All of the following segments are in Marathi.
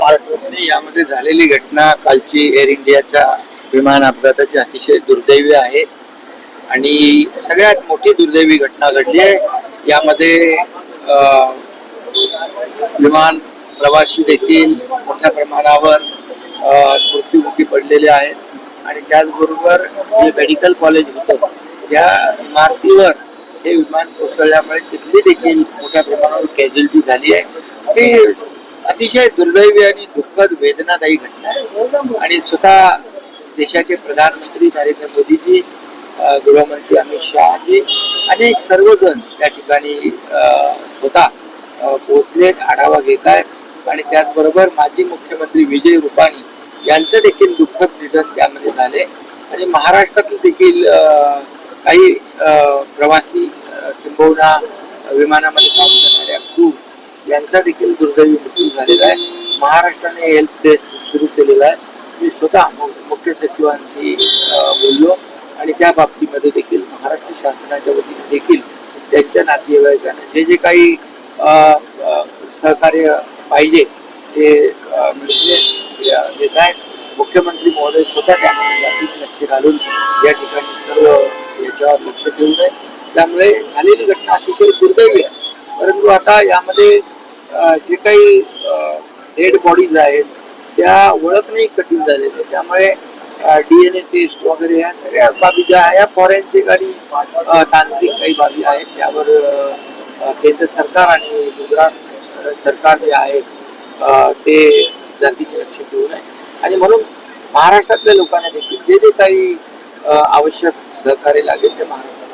महाराष्ट्रात यामध्ये झालेली घटना कालची एअर इंडियाच्या विमान अपघाताची अतिशय दुर्दैवी आहे आणि सगळ्यात मोठी दुर्दैवी घटना घडली आहे। यामध्ये विमान प्रवासी देखील मोठ्या प्रमाणावर मृत्युमुखी पडलेले आहेत आणि त्याचबरोबर जे मेडिकल कॉलेज होतं त्या इमारतीवर हे विमान कोसळल्यामुळे तिथली देखील मोठ्या प्रमाणावर कॅज्युअल्टी झाली आहे। ही अतिशय दुर्दैवी आणि दुःखद वेदनादायी घटना आहे आणि स्वतः देशाचे प्रधानमंत्री नरेंद्र मोदीजी, गृहमंत्री अमित शहाजी आणि सर्वजण त्या ठिकाणी स्वतः पोहोचलेत, आढावा घेत आहेत आणि त्याचबरोबर माजी मुख्यमंत्री विजय रूपाणी यांचं देखील दुःखद निधन त्यामध्ये झाले आणि महाराष्ट्रातील देखील काही प्रवासी किंबहुना विमानामध्ये काम करणाऱ्या क्रू यांचा देखील दुर्दैवी मृत्यू झालेला आहे। महाराष्ट्राने हेल्प डेस्क सुरू केलेला आहे। मी स्वतः मुख्य सचिवांशी बोललो आणि त्या बाबतीमध्ये देखील महाराष्ट्र शासनाच्या वतीने देखील त्यांच्या नातेवाईकांना जे जे काही सहकार्य पाहिजे ते देत आहेत। मुख्यमंत्री महोदय स्वतः त्यामध्ये लक्ष घालून या ठिकाणी सर्व याच्यावर लक्ष ठेवून आहे। त्यामुळे झालेली घटना अतिशय दुर्दैवी आहे, परंतु आता यामध्ये जे काही डेड बॉडीज आहेत त्या ओळखणे कठीण झालेले आहे। त्यामुळे DNA टेस्ट वगैरे ह्या सगळ्या बाबी ज्या आहे फॉरेन्सिक आणि तांत्रिक काही बाबी आहेत त्यावर केंद्र सरकार आणि गुजरात सरकार जे आहे ते जातीचे लक्ष ठेवून आहे आणि म्हणून महाराष्ट्रातल्या लोकांना देखील जे जे काही आवश्यक सहकार्य लागेल ते महाराष्ट्रात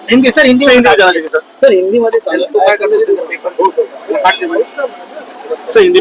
हिंदी सर हिंदी मध्ये काय करतो पेपर हिंदी